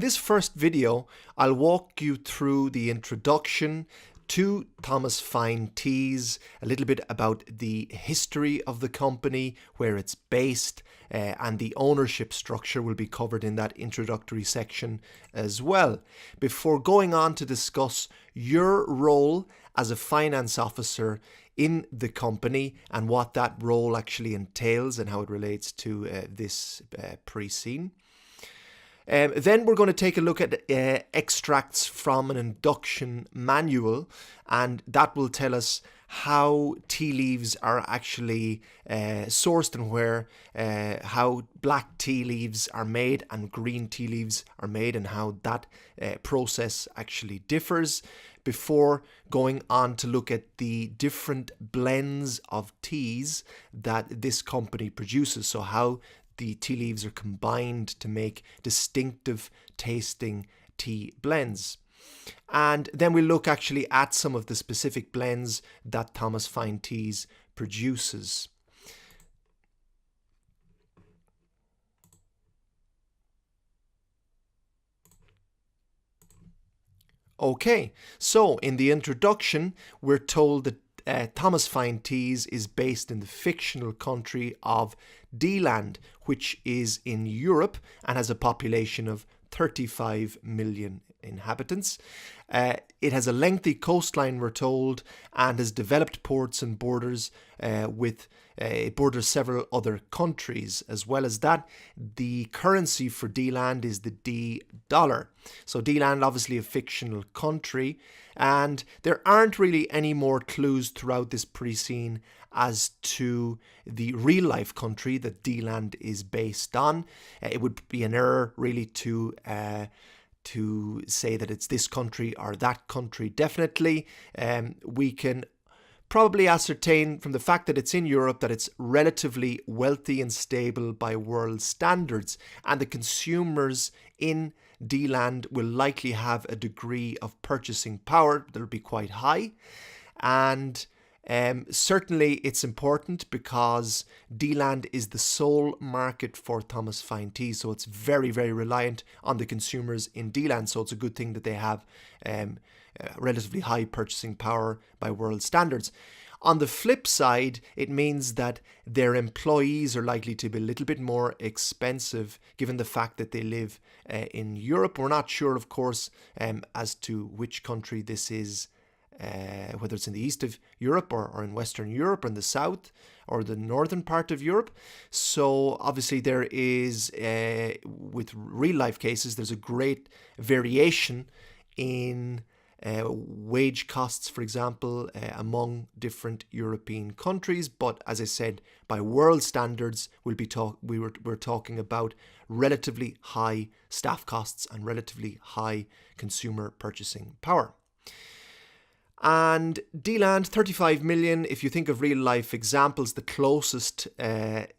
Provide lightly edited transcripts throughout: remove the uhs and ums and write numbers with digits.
this first video, I'll walk you through the introduction to Thomas Fine Teas, a little bit about the history of the company, where it's based, and the ownership structure will be covered in that introductory section as well, before going on to discuss your role as a finance officer in the company and what that role actually entails and how it relates to this pre-scene. Then we're going to take a look at extracts from an induction manual, and that will tell us how tea leaves are actually sourced and where, how black tea leaves are made and green tea leaves are made, and how that process actually differs, before going on to look at the different blends of teas that this company produces. So how the tea leaves are combined to make distinctive tasting tea blends. And then we look actually at some of the specific blends that Thomas Fine Teas produces. Okay, so in the introduction, we're told that Thomas Fine Teas is based in the fictional country of D-Land, which is in Europe and has a population of 35 million inhabitants. It has a lengthy coastline, we're told, and has developed ports and borders it borders several other countries. As well as that, the currency for D-Land is the D dollar. So D-Land, obviously a fictional country, and there aren't really any more clues throughout this pre-scene as to the real life country that D-Land is based on. It would be an error really to say that it's this country or that country definitely. We can probably ascertain from the fact that it's in Europe that it's relatively wealthy and stable by world standards, and the consumers in D-Land will likely have a degree of purchasing power that will be quite high. And certainly it's important because D-Land is the sole market for Thomas Fine Tea, so it's very, very reliant on the consumers in D-Land. So it's a good thing that they have relatively high purchasing power by world standards. On the flip side, it means that their employees are likely to be a little bit more expensive given the fact that they live in Europe. We're not sure, of course, as to which country this is, whether it's in the east of Europe or in Western Europe or in the south or the northern part of Europe. So obviously there is, with real life cases, there's a great variation in wage costs, for example, among different European countries. But as I said, by world standards, we're talking about relatively high staff costs and relatively high consumer purchasing power. And D-Land, 35 million. If you think of real life examples, the closest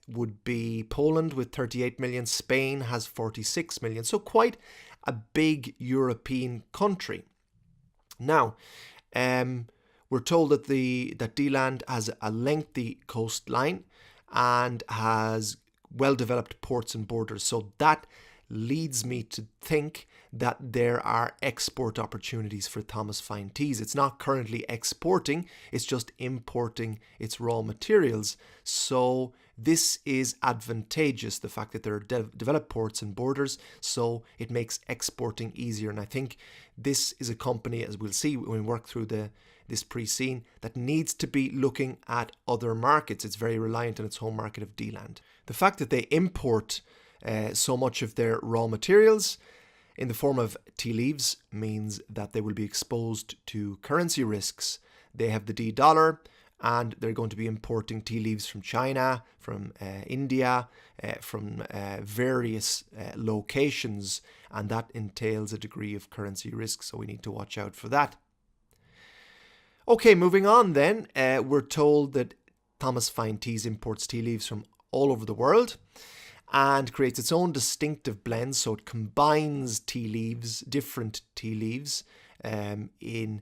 would be Poland with 38 million. Spain has 46 million. So quite a big European country. Now, we're told that D-Land has a lengthy coastline and has well-developed ports and borders. So that leads me to think that there are export opportunities for Thomas Fine Teas. It's not currently exporting, it's just importing its raw materials. So this is advantageous, the fact that there are developed ports and borders, so it makes exporting easier. And I think this is a company, as we'll see when we work through this pre-scene, that needs to be looking at other markets. It's very reliant on its home market of D-Land. The fact that they import so much of their raw materials in the form of tea leaves means that they will be exposed to currency risks. They have the D dollar, and they're going to be importing tea leaves from China, from India, from various locations, and that entails a degree of currency risk, so we need to watch out for that. Okay, moving on then, we're told that Thomas Fine Teas imports tea leaves from all over the world and creates its own distinctive blends, so it combines tea leaves, different tea leaves, in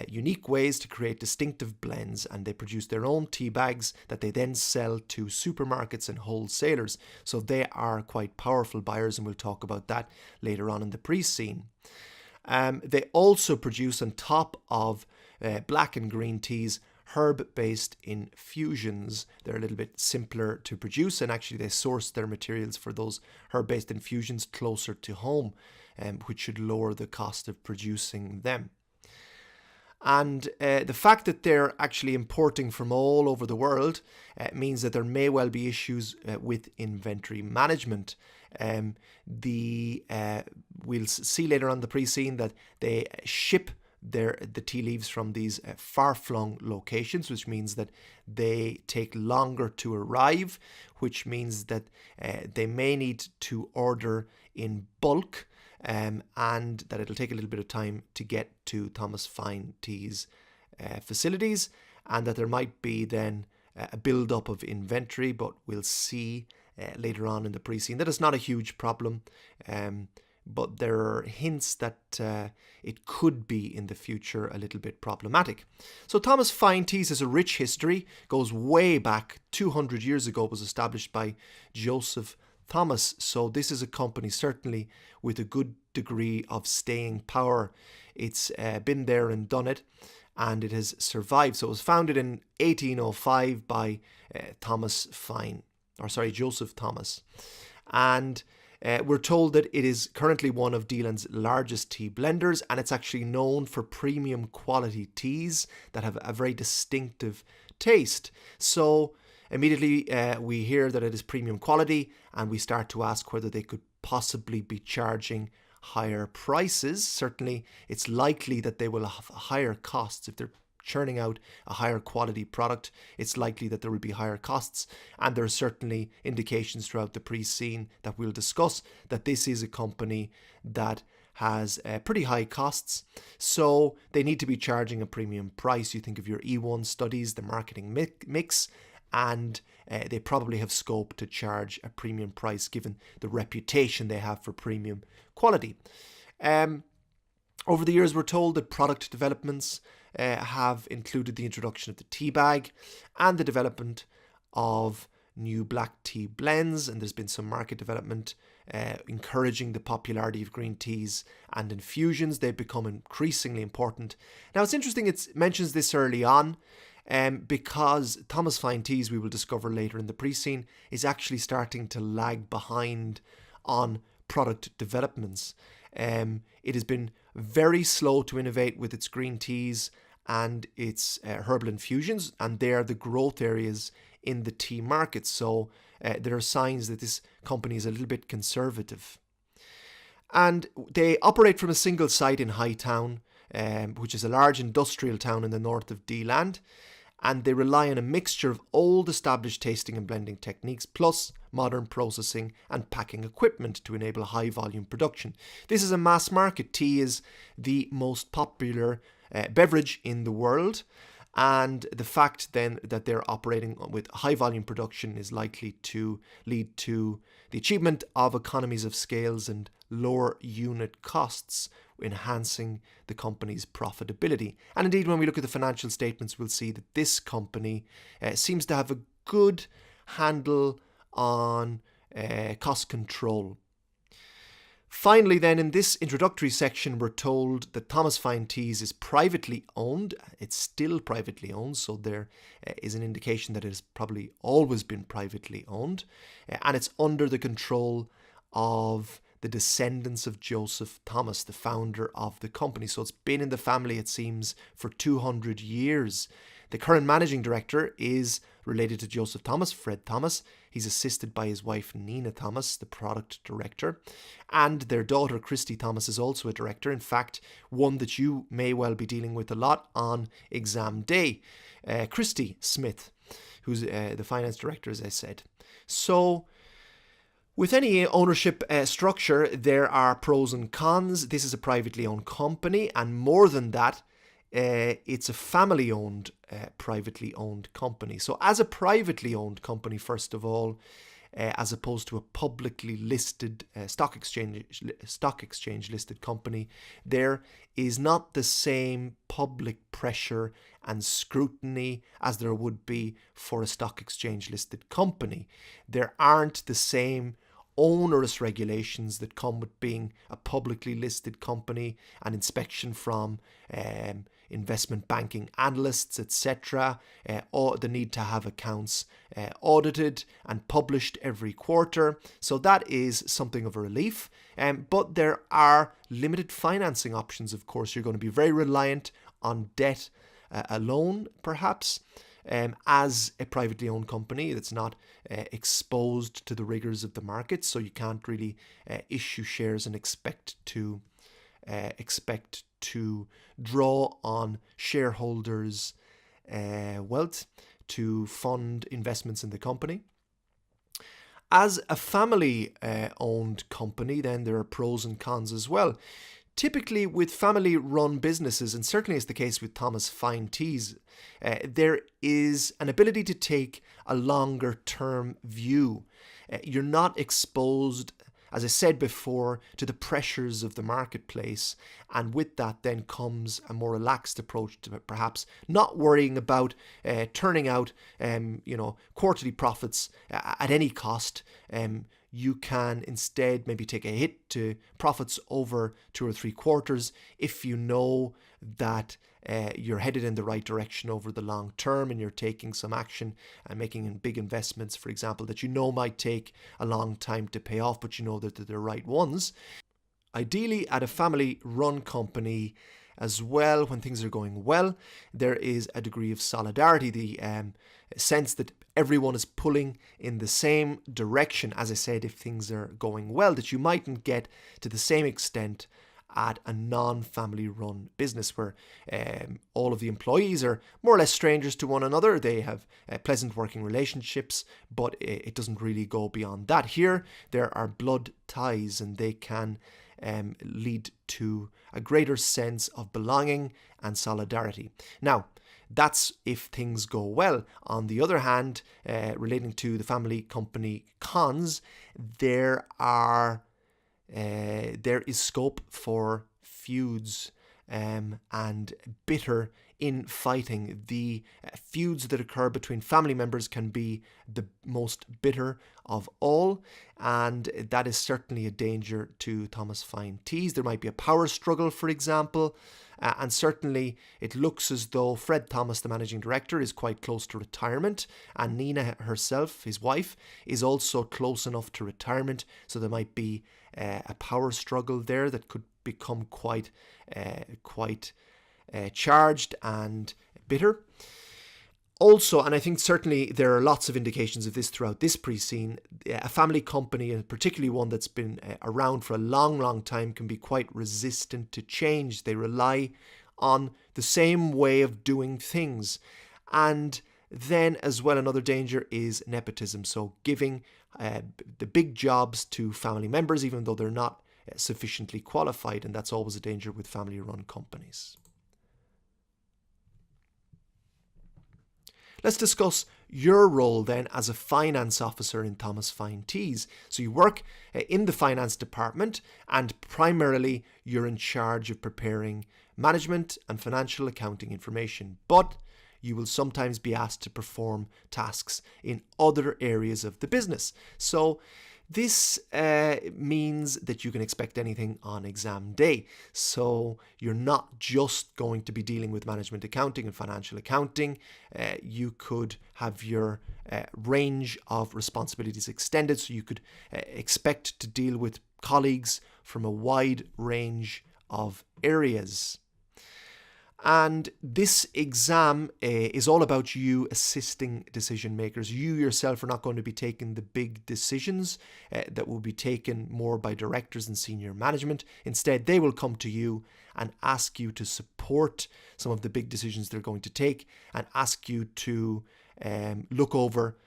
unique ways to create distinctive blends, and they produce their own tea bags that they then sell to supermarkets and wholesalers. So they are quite powerful buyers, and we'll talk about that later on in the pre-scene. They also produce, on top of black and green teas, herb-based infusions. They're a little bit simpler to produce, and actually they source their materials for those herb-based infusions closer to home, which should lower the cost of producing them. And the fact that they're actually importing from all over the world means that there may well be issues with inventory management. We'll see later on the pre-scene that they ship the tea leaves from these far-flung locations, which means that they take longer to arrive, which means that they may need to order in bulk, and that it'll take a little bit of time to get to Thomas Fine Tea's facilities, and that there might be then a build-up of inventory, but we'll see later on in the pre-scene that it's not a huge problem, but there are hints that it could be in the future a little bit problematic. So Thomas Fine Teas has a rich history, goes way back, 200 years ago, was established by Joseph Thomas. So this is a company certainly with a good degree of staying power. It's been there and done it, and it has survived. So it was founded in 1805 by Joseph Thomas. And we're told that it is currently one of Dealand's largest tea blenders, and it's actually known for premium quality teas that have a very distinctive taste. So immediately we hear that it is premium quality, and we start to ask whether they could possibly be charging higher prices. Certainly it's likely that they will have higher costs. If they're churning out a higher quality product, it's likely that there will be higher costs, and there are certainly indications throughout the pre-scene that we'll discuss that this is a company that has pretty high costs, so they need to be charging a premium price. You think of your E1 studies, the marketing mix, and they probably have scope to charge a premium price given the reputation they have for premium quality. Over the years, we're told that product developments have included the introduction of the tea bag and the development of new black tea blends, and there's been some market development encouraging the popularity of green teas and infusions. They've become increasingly important. Now, it's interesting it mentions this early on, because Thomas Fine Teas, we will discover later in the pre-scene, is actually starting to lag behind on product developments. It has been very slow to innovate with its green teas and its herbal infusions, and they are the growth areas in the tea market. So there are signs that this company is a little bit conservative. And they operate from a single site in Hightown, which is a large industrial town in the north of Dealand. And they rely on a mixture of old established tasting and blending techniques plus modern processing and packing equipment to enable high volume production. This is a mass market. Tea is the most popular beverage in the world, and the fact then that they're operating with high volume production is likely to lead to the achievement of economies of scales and lower unit costs, enhancing the company's profitability. And indeed, when we look at the financial statements, we'll see that this company seems to have a good handle on cost control. Finally, then, in this introductory section, we're told that Thomas Fine Teas is privately owned. It's still privately owned, so there is an indication that it has probably always been privately owned. And it's under the control of the descendants of Joseph Thomas, the founder of the company. So it's been in the family, it seems, for 200 years. The current managing director is related to Joseph Thomas, Fred Thomas. He's assisted by his wife, Nina Thomas, the product director. And their daughter, Christy Thomas, is also a director. In fact, one that you may well be dealing with a lot on exam day. Christy Smith, who's the finance director, as I said. So with any ownership structure, there are pros and cons. This is a privately owned company, and more than that, it's a family-owned, privately owned company. So as a privately owned company, first of all, as opposed to a publicly listed stock exchange listed company, there is not the same public pressure and scrutiny as there would be for a stock exchange listed company. There aren't the same onerous regulations that come with being a publicly listed company, and inspection from investment banking analysts, etc., or the need to have accounts audited and published every quarter. So that is something of a relief. But there are limited financing options, of course. You're going to be very reliant on debt alone, perhaps. As a privately owned company that's not exposed to the rigors of the market, so you can't really issue shares and expect to draw on shareholders' wealth to fund investments in the company. As a family-owned company, then there are pros and cons as well. Typically with family-run businesses, and certainly is the case with Thomas Fine Teas, there is an ability to take a longer-term view. You're not exposed, as I said before, to the pressures of the marketplace, and with that then comes a more relaxed approach to perhaps not worrying about turning out quarterly profits at any cost. You can instead maybe take a hit to profits over 2 or 3 quarters if you know that you're headed in the right direction over the long term, and you're taking some action and making big investments, for example, that you know might take a long time to pay off, but you know that they're the right ones. Ideally, at a family-run company as well, when things are going well, there is a degree of solidarity, the sense that everyone is pulling in the same direction. As I said, if things are going well, that you mightn't get to the same extent at a non-family run business where all of the employees are more or less strangers to one another. They have pleasant working relationships, but it doesn't really go beyond that. Here, there are blood ties, and they can lead to a greater sense of belonging and solidarity. Now, that's if things go well. On the other hand, relating to the family company cons, there is scope for feuds and bitter infighting. The feuds that occur between family members can be the most bitter of all, and that is certainly a danger to Thomas Fine Teas. There might be a power struggle, for example, and certainly it looks as though Fred Thomas, the managing director, is quite close to retirement, and Nina herself, his wife, is also close enough to retirement, so there might be a power struggle there that could become quite charged and bitter. Also, and I think certainly there are lots of indications of this throughout this pre-scene, a family company, and particularly one that's been around for a long time, can be quite resistant to change. They rely on the same way of doing things. And then as well, another danger is nepotism. So giving the big jobs to family members, even though they're not sufficiently qualified, and that's always a danger with family-run companies. Let's discuss your role then as a finance officer in Thomas Fine Teas. So you work in the finance department, and primarily you're in charge of preparing management and financial accounting information, but you will sometimes be asked to perform tasks in other areas of the business. So this means that you can expect anything on exam day. So you're not just going to be dealing with management accounting and financial accounting. You could have your range of responsibilities extended. So you could expect to deal with colleagues from a wide range of areas. And this exam is all about you assisting decision makers. You yourself are not going to be taking the big decisions that will be taken more by directors and senior management. Instead, they will come to you and ask you to support some of the big decisions they're going to take, and ask you to look over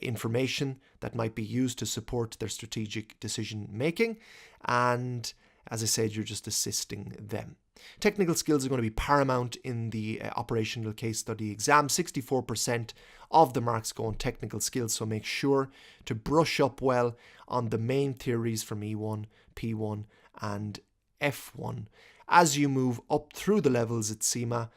information that might be used to support their strategic decision making. And as I said, you're just assisting them. Technical skills are going to be paramount in the operational case study exam. 64% of the marks go on technical skills, so make sure to brush up well on the main theories from E1, P1 and F1. As you move up through the levels at CIMA,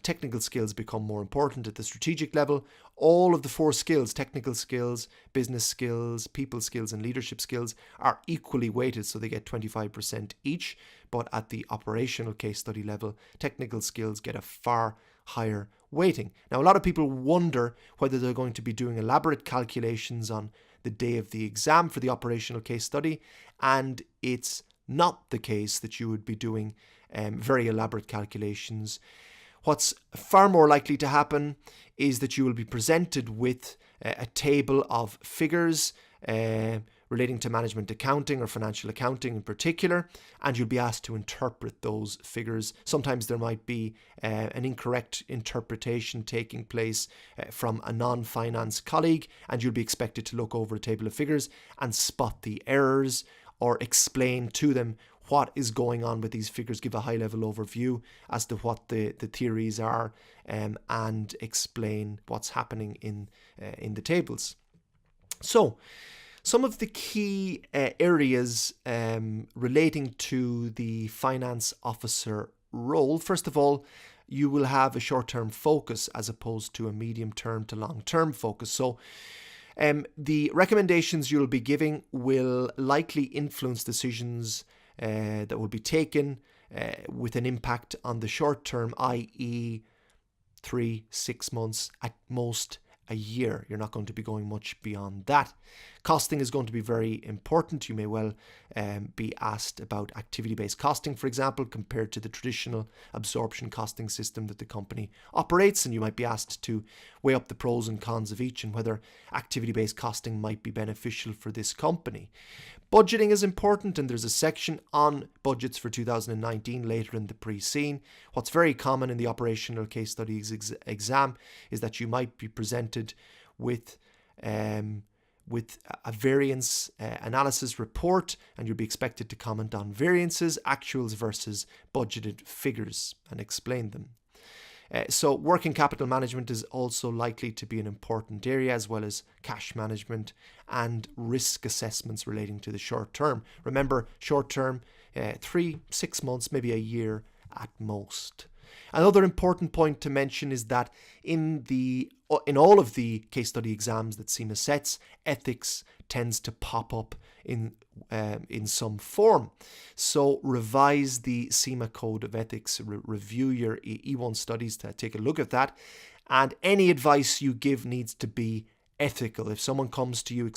technical skills become more important at the strategic level. All of the 4 skills, technical skills, business skills, people skills and leadership skills, are equally weighted, so they get 25% each. But at the operational case study level, technical skills get a far higher weighting. Now, a lot of people wonder whether they're going to be doing elaborate calculations on the day of the exam for the operational case study, and it's not the case that you would be doing very elaborate calculations. What's far more likely to happen is that you will be presented with a table of figures relating to management accounting or financial accounting in particular, and you'll be asked to interpret those figures. Sometimes there might be an incorrect interpretation taking place from a non-finance colleague, and you'll be expected to look over a table of figures and spot the errors or explain to them what is going on with these figures, give a high-level overview as to what the theories are, and explain what's happening in the tables. So, some of the key areas relating to the finance officer role. First of all, you will have a short-term focus as opposed to a medium-term to long-term focus. So, the recommendations you'll be giving will likely influence decisions that will be taken with an impact on the short term, i.e. 3-6 months, at most a year. You're not going to be going much beyond that. Costing is going to be very important. You may well be asked about activity-based costing, for example, compared to the traditional absorption costing system that the company operates, and you might be asked to weigh up the pros and cons of each and whether activity-based costing might be beneficial for this company. Budgeting is important, and there's a section on budgets for 2019 later in the pre-scene. What's very common in the operational case studies exam is that you might be presented with a variance analysis report, and you'll be expected to comment on variances, actuals versus budgeted figures, and explain them. So working capital management is also likely to be an important area, as well as cash management and risk assessments relating to the short term. Remember, short term, 3-6 months, maybe a year at most. Another important point to mention is that in all of the case study exams that CIMA sets, ethics tends to pop up in some form. So revise the CIMA Code of Ethics, review your E1 studies to take a look at that, and any advice you give needs to be ethical. If someone comes to you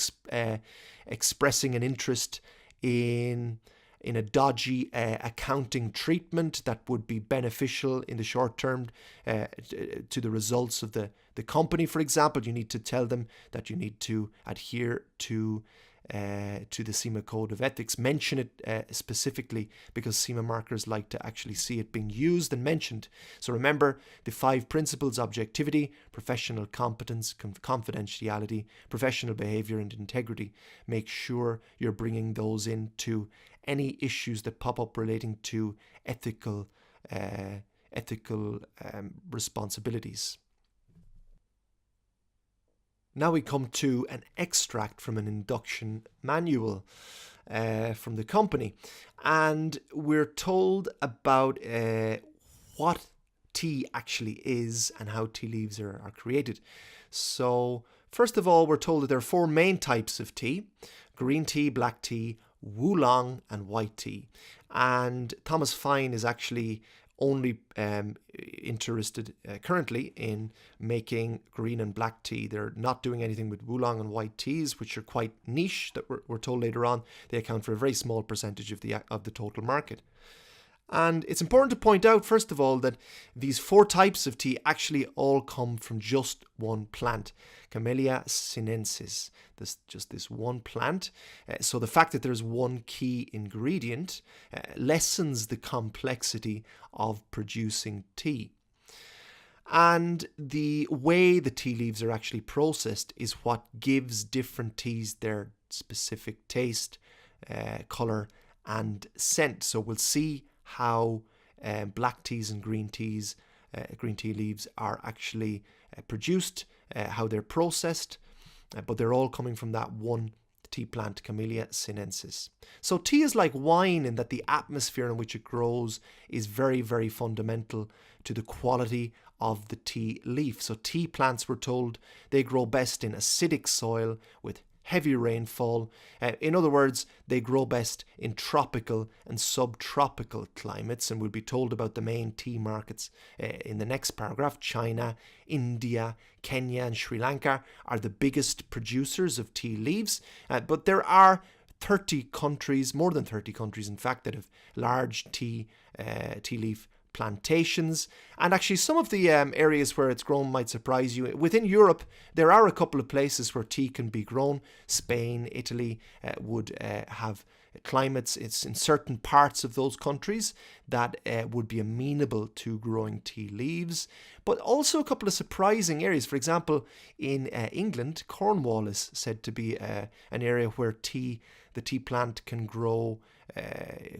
expressing an interest in a dodgy accounting treatment that would be beneficial in the short term to the results of the company, for example, you need to tell them that you need to adhere to the CIMA Code of Ethics. Mention it specifically, because CIMA markers like to actually see it being used and mentioned. So remember the 5 principles: objectivity, professional competence, confidentiality, professional behavior and integrity. Make sure you're bringing those into any issues that pop up relating to ethical responsibilities. Now we come to an extract from an induction manual from the company, and we're told about what tea actually is and how tea leaves are created. So first of all, we're told that there are 4 main types of tea: green tea, black tea, oolong and white tea. And Thomas Fine is actually only interested currently in making green and black tea. They're not doing anything with oolong and white teas, which are quite niche, that we're told later on. They account for a very small percentage of the total market. And it's important to point out, first of all, that these 4 types of tea actually all come from just one plant, Camellia sinensis. Just this one plant. So the fact that there's one key ingredient lessens the complexity of producing tea. And the way the tea leaves are actually processed is what gives different teas their specific taste, colour and scent. So we'll see how black teas and green tea leaves are actually produced, how they're processed, but they're all coming from that one tea plant, Camellia sinensis. So tea is like wine in that the atmosphere in which it grows is very, very fundamental to the quality of the tea leaf. So tea plants, we're told, they grow best in acidic soil with heavy rainfall. In other words, they grow best in tropical and subtropical climates, and we'll be told about the main tea markets in the next paragraph. China, India, Kenya and Sri Lanka are the biggest producers of tea leaves, but there are 30 countries, more than 30 countries in fact, that have large tea leaf plantations. And actually some of the areas where it's grown might surprise you. Within Europe, there are a couple of places where tea can be grown. Spain, Italy would have climates. It's in certain parts of those countries that would be amenable to growing tea leaves. But also a couple of surprising areas. For example, in England, Cornwall is said to be an area where the tea plant can grow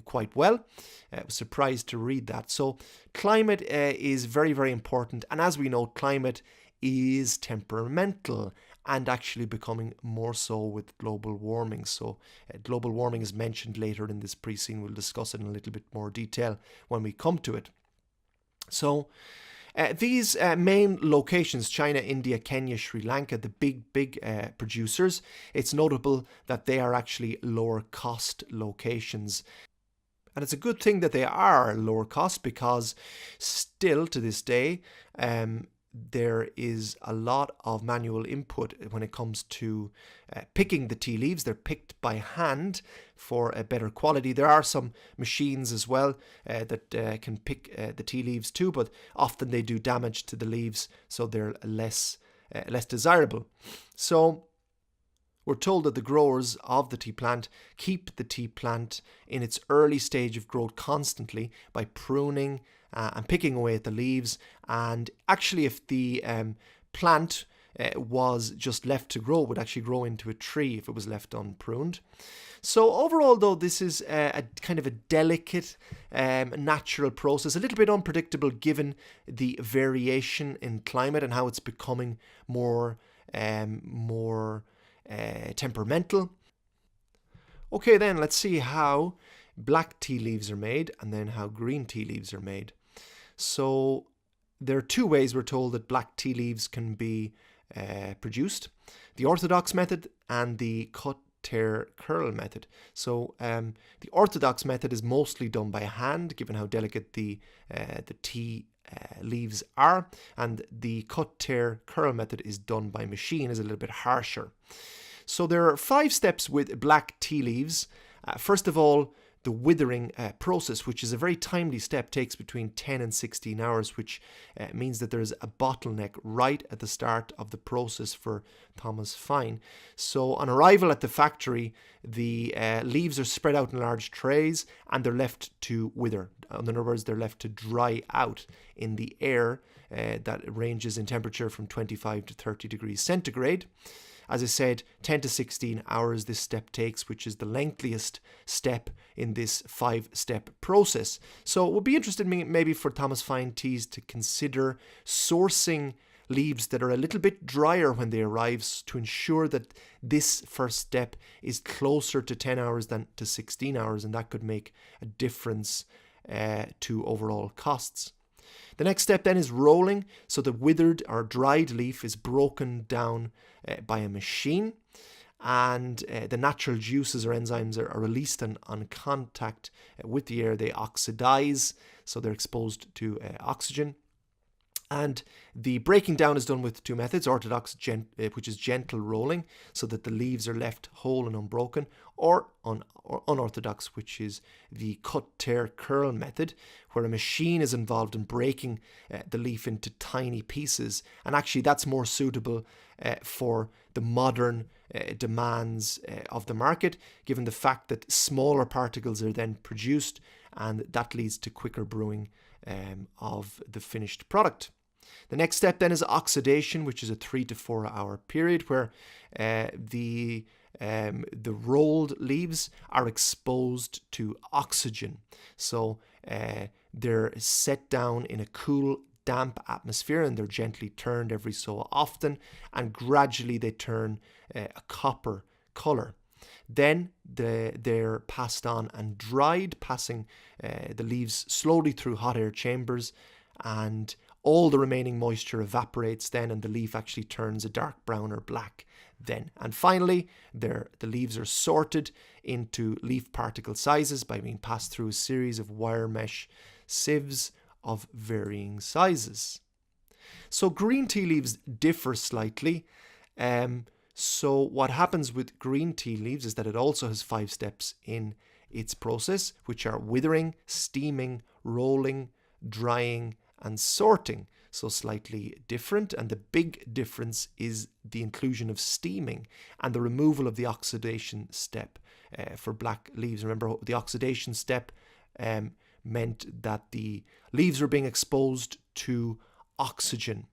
quite well. I was surprised to read that. So climate is very, very important. And as we know, climate is temperamental and actually becoming more so with global warming. So global warming is mentioned later in this pre-scene. We'll discuss it in a little bit more detail when we come to it. So these main locations, China, India, Kenya, Sri Lanka, the big producers, it's notable that they are actually lower cost locations. And it's a good thing that they are lower cost because still to this day, there is a lot of manual input when it comes to picking the tea leaves. They're picked by hand for a better quality. There are some machines as well that can pick the tea leaves too, but often they do damage to the leaves, so they're less desirable. So we're told that the growers of the tea plant keep the tea plant in its early stage of growth constantly by pruning and picking away at the leaves. And actually, if the plant was just left to grow, it would actually grow into a tree if it was left unpruned. So overall, though, this is a kind of a delicate, natural process, a little bit unpredictable given the variation in climate and how it's becoming more temperamental. Okay, then let's see how black tea leaves are made and then how green tea leaves are made. So there are two ways we're told that black tea leaves can be produced: the orthodox method and the cut, tear, curl method. So the orthodox method is mostly done by hand, given how delicate the tea leaves are, and the cut, tear, curl method is done by machine, is a little bit harsher. So there are 5 steps with black tea leaves. First of all, the withering process, which is a very timely step, takes between 10 and 16 hours, which means that there's a bottleneck right at the start of the process for Thomas Fine. So on arrival at the factory, the leaves are spread out in large trays and they're left to wither. In other words, they're left to dry out in the air that ranges in temperature from 25 to 30 degrees centigrade. As I said, 10 to 16 hours this step takes, which is the lengthiest step in this 5-step process. So it would be interesting maybe for Thomas Fine Teas to consider sourcing leaves that are a little bit drier when they arrive to ensure that this first step is closer to 10 hours than to 16 hours, and that could make a difference to overall costs. The next step then is rolling. So the withered or dried leaf is broken down by a machine, and the natural juices or enzymes are released on contact with the air. They oxidize, so they're exposed to oxygen. And the breaking down is done with 2 methods: orthodox, which is gentle rolling, so that the leaves are left whole and unbroken, or unorthodox, which is the cut, tear, curl method, where a machine is involved in breaking the leaf into tiny pieces. And actually that's more suitable for the modern demands of the market, given the fact that smaller particles are then produced, and that leads to quicker brewing of the finished product. The next step then is oxidation, which is a 3 to 4 hour period where the rolled leaves are exposed to oxygen. So They're set down in a cool, damp atmosphere, and they're gently turned every so often, and gradually they turn a copper colour. Then they're passed on and dried, passing the leaves slowly through hot air chambers, and all the remaining moisture evaporates then, and the leaf actually turns a dark brown or black then. And finally, the leaves are sorted into leaf particle sizes by being passed through a series of wire mesh sieves of varying sizes. So green tea leaves differ slightly. So what happens with green tea leaves is that it also has 5 steps in its process, which are withering, steaming, rolling, drying, and sorting. So slightly different, and the big difference is the inclusion of steaming and the removal of the oxidation step for black leaves. Remember, the oxidation step meant that the leaves were being exposed to oxygen,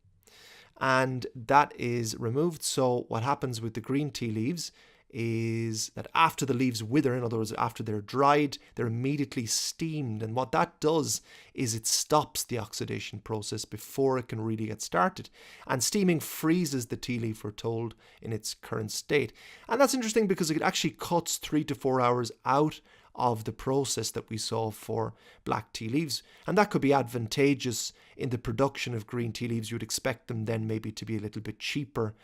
and that is removed. So what happens with the green tea leaves is that after the leaves wither, in other words, after they're dried, they're immediately steamed. And what that does is it stops the oxidation process before it can really get started. And steaming freezes the tea leaf, we're told, in its current state. And that's interesting because it actually cuts 3 to 4 hours out of the process that we saw for black tea leaves. And that could be advantageous in the production of green tea leaves. You would expect them then maybe to be a little bit cheaper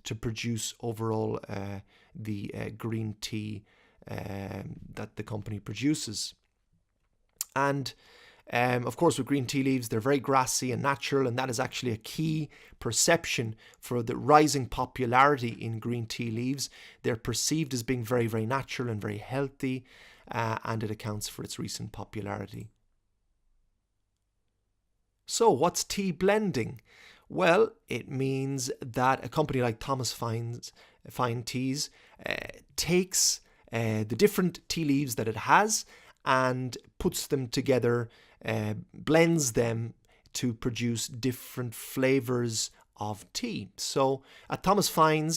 to produce overall the green tea that the company produces. And of course, with green tea leaves, they're very grassy and natural, and that is actually a key perception for the rising popularity in green tea leaves. They're perceived as being very, very natural and very healthy, and it accounts for its recent popularity. So what's tea blending? Well, it means that a company like Thomas Fine Teas takes the different tea leaves that it has and puts them together, blends them to produce different flavors of tea. So at Thomas Fine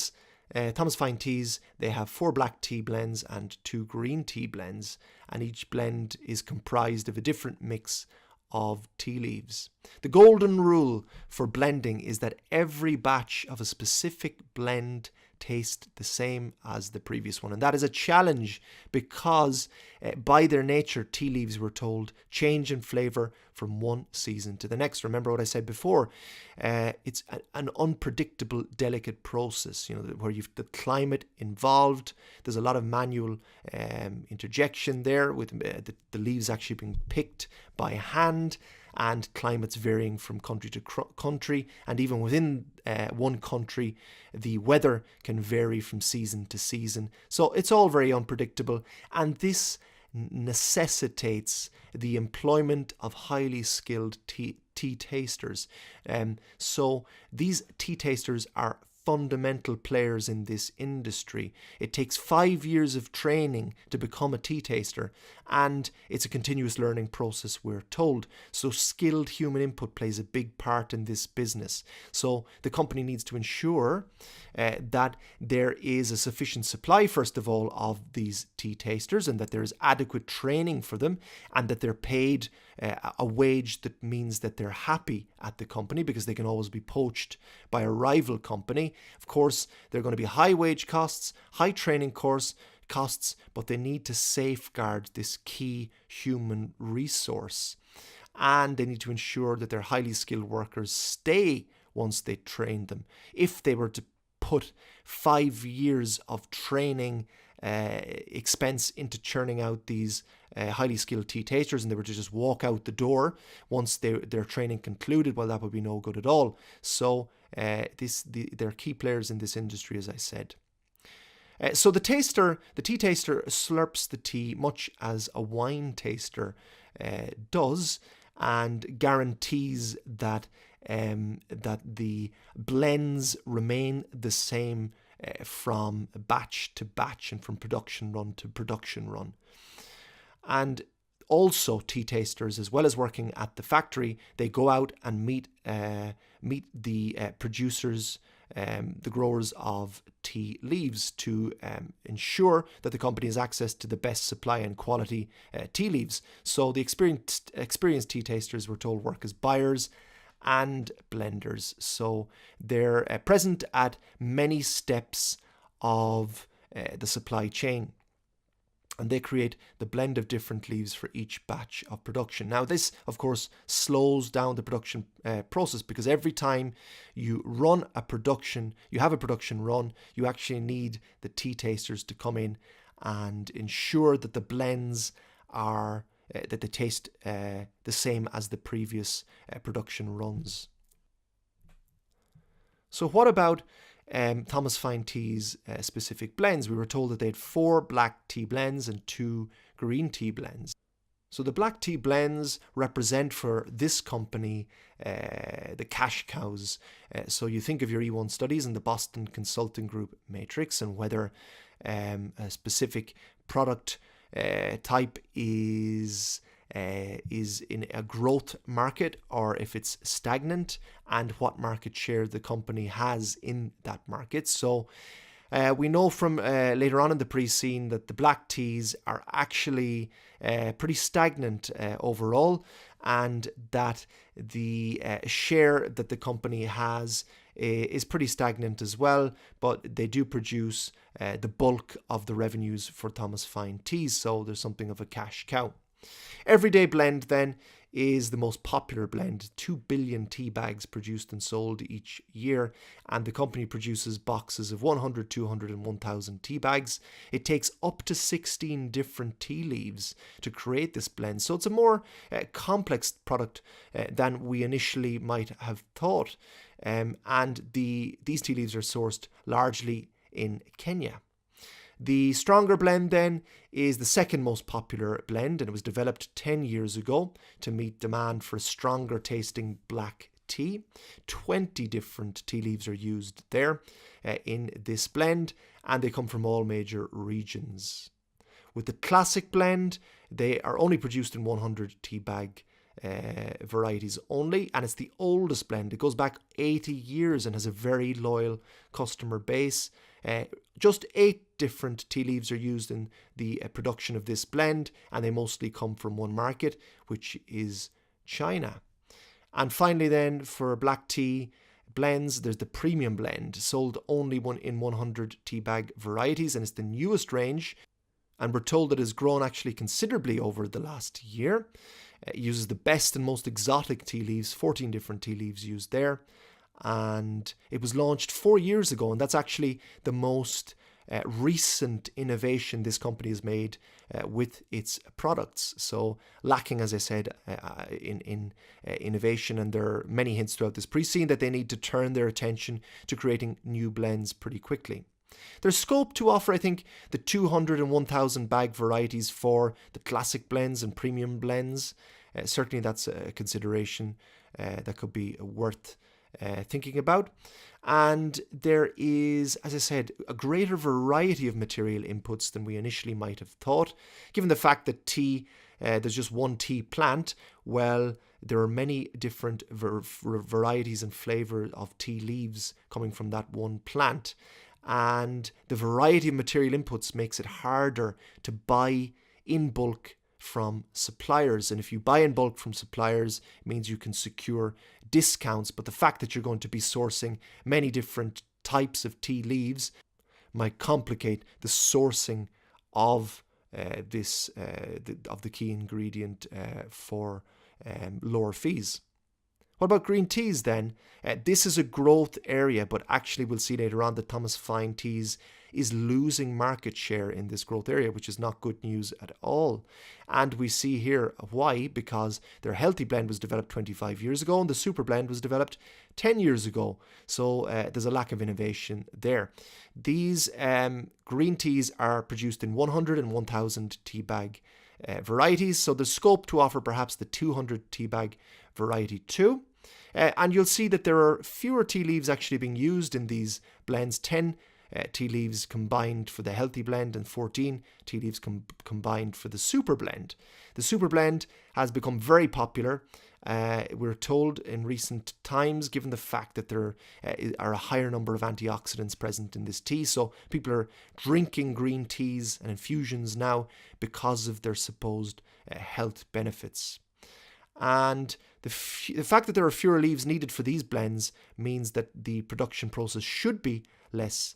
Teas, they have 4 black tea blends and 2 green tea blends, and each blend is comprised of a different mix of tea leaves. The golden rule for blending is that every batch of a specific blend taste the same as the previous one. And that is a challenge because by their nature, tea leaves, we're told, change in flavour from one season to the next. Remember what I said before, it's an unpredictable, delicate process, where you've the climate involved. There's a lot of manual interjection there with the leaves actually being picked by hand, and climates varying from country to country, and even within one country, the weather can vary from season to season. So it's all very unpredictable, and this necessitates the employment of highly skilled tea tasters. So these tea tasters are fundamental players in this industry. It takes 5 years of training to become a tea taster, and it's a continuous learning process, we're told. So skilled human input plays a big part in this business. So the company needs to ensure that there is a sufficient supply, first of all, of these tea tasters, and that there is adequate training for them, and that they're paid a wage that means that they're happy at the company, because they can always be poached by a rival company. Of course, there are going to be high wage costs, high training course costs, but they need to safeguard this key human resource, and they need to ensure that their highly skilled workers stay once they train them. If they were to put 5 years of training expense into churning out these highly skilled tea tasters, and they were to just walk out the door once their training concluded, well, that would be no good at all. So they're key players in this industry, as I said. So the tea taster slurps the tea much as a wine taster does, and guarantees that the blends remain the same from batch to batch and from production run to production run. And also tea tasters, as well as working at the factory, they go out and meet the producers, the growers of tea leaves, to ensure that the company has access to the best supply and quality tea leaves. So the experienced tea tasters, we're told, work as buyers and blenders. So they're present at many steps of the supply chain, and they create the blend of different leaves for each batch of production. Now this, of course, slows down the production process, because every time you run a production, you have a production run, you actually need the tea tasters to come in and ensure that the blends are that they taste the same as the previous production runs. So what about Thomas Fine Tea's specific blends? We were told that they had 4 black tea blends and 2 green tea blends. So the black tea blends represent for this company the cash cows. So you think of your E1 studies and the Boston Consulting Group matrix, and whether a specific product type is in a growth market or if it's stagnant, and what market share the company has in that market. So we know from later on in the pre-scene that the black teas are actually pretty stagnant overall, and that the share that the company has is pretty stagnant as well, but they do produce the bulk of the revenues for Thomas Fine Teas, so there's something of a cash cow. Everyday blend then is the most popular blend. 2 billion tea bags produced and sold each year, and the company produces boxes of 100, 200 and 1,000 tea bags. It takes up to 16 different tea leaves to create this blend, so it's a more complex product than we initially might have thought, and these tea leaves are sourced largely in Kenya. The stronger blend then is the second most popular blend, and it was developed 10 years ago to meet demand for a stronger tasting black tea. 20 different tea leaves are used there in this blend, and they come from all major regions. With the classic blend, they are only produced in 100 tea bag varieties only, and it's the oldest blend. It goes back 80 years and has a very loyal customer base. Just 8 different tea leaves are used in the production of this blend, and they mostly come from one market, which is China. And finally then, for black tea blends, there's the premium blend, sold only in 100 tea bag varieties, and it's the newest range, and we're told that it has grown actually considerably over the last year. It uses the best and most exotic tea leaves, 14 different tea leaves used there, and it was launched 4 years ago, and that's actually the most recent innovation this company has made with its products. So lacking, as I said, in innovation, and there are many hints throughout this pre-scene that they need to turn their attention to creating new blends pretty quickly. There's scope to offer, I think, the 200 and 1,000 bag varieties for the classic blends and premium blends. Certainly that's a consideration that could be worth thinking about. And there is, as I said, a greater variety of material inputs than we initially might have thought. Given the fact that tea, there's just one tea plant, well, there are many different varieties and flavour of tea leaves coming from that one plant. And the variety of material inputs makes it harder to buy in bulk from suppliers. And if you buy in bulk from suppliers, it means you can secure discounts. But the fact that you're going to be sourcing many different types of tea leaves might complicate the sourcing of the key ingredient for lower fees. What about green teas then? This is a growth area, but actually we'll see later on that Thomas Fine Teas is losing market share in this growth area, which is not good news at all. And we see here why, because their healthy blend was developed 25 years ago and the super blend was developed 10 years ago. So there's a lack of innovation there. These green teas are produced in 100 and 1,000 tea bag varieties. So there's scope to offer perhaps the 200 tea bag variety too. And you'll see that there are fewer tea leaves actually being used in these blends. 10 tea leaves combined for the healthy blend and 14 tea leaves combined for the super blend. The super blend has become very popular. We're told in recent times, given the fact that there are a higher number of antioxidants present in this tea, so people are drinking green teas and infusions now because of their supposed health benefits. And the fact that there are fewer leaves needed for these blends means that the production process should be less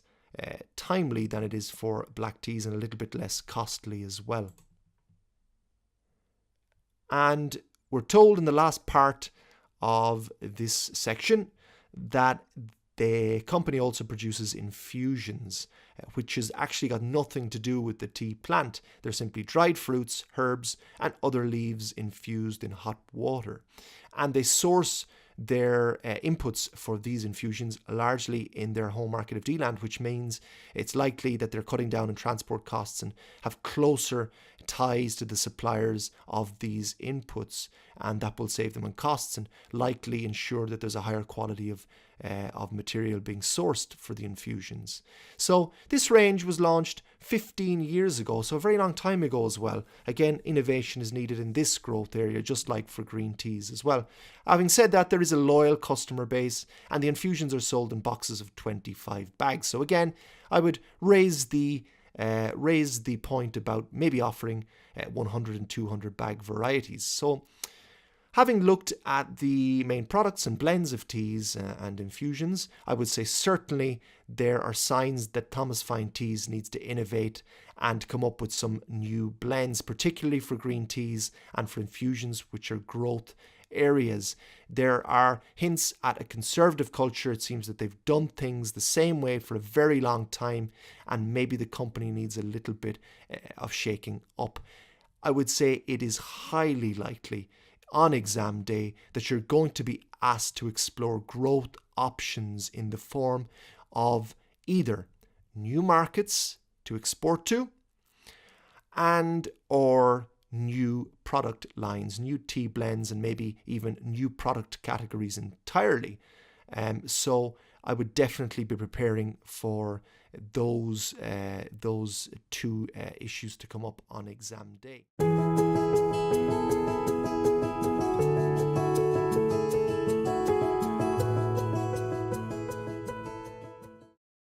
timely than it is for black teas, and a little bit less costly as well. And we're told in the last part of this section that the company also produces infusions, which has actually got nothing to do with the tea plant. They're simply dried fruits, herbs, and other leaves infused in hot water. And they source their inputs for these infusions largely in their home market of D-land, which means it's likely that they're cutting down on transport costs and have closer ties to the suppliers of these inputs, and that will save them on costs and likely ensure that there's a higher quality of material being sourced for the infusions. So this range was launched 15 years ago, so a very long time ago as well. Again, innovation is needed in this growth area, just like for green teas as well. Having said that, there is a loyal customer base, and the infusions are sold in boxes of 25 bags. So again, I would raise the point about maybe offering 100 and 200 bag varieties. So having looked at the main products and blends of teas and infusions, I would say certainly there are signs that Thomas Fine Teas needs to innovate and come up with some new blends, particularly for green teas and for infusions, which are growth areas. There are hints at a conservative culture. It seems that they've done things the same way for a very long time, and maybe the company needs a little bit of shaking up. I would say it is highly likely on exam day that you're going to be asked to explore growth options in the form of either new markets to export to and or new product lines, new tea blends, and maybe even new product categories entirely. So I would definitely be preparing for those two issues to come up on exam day.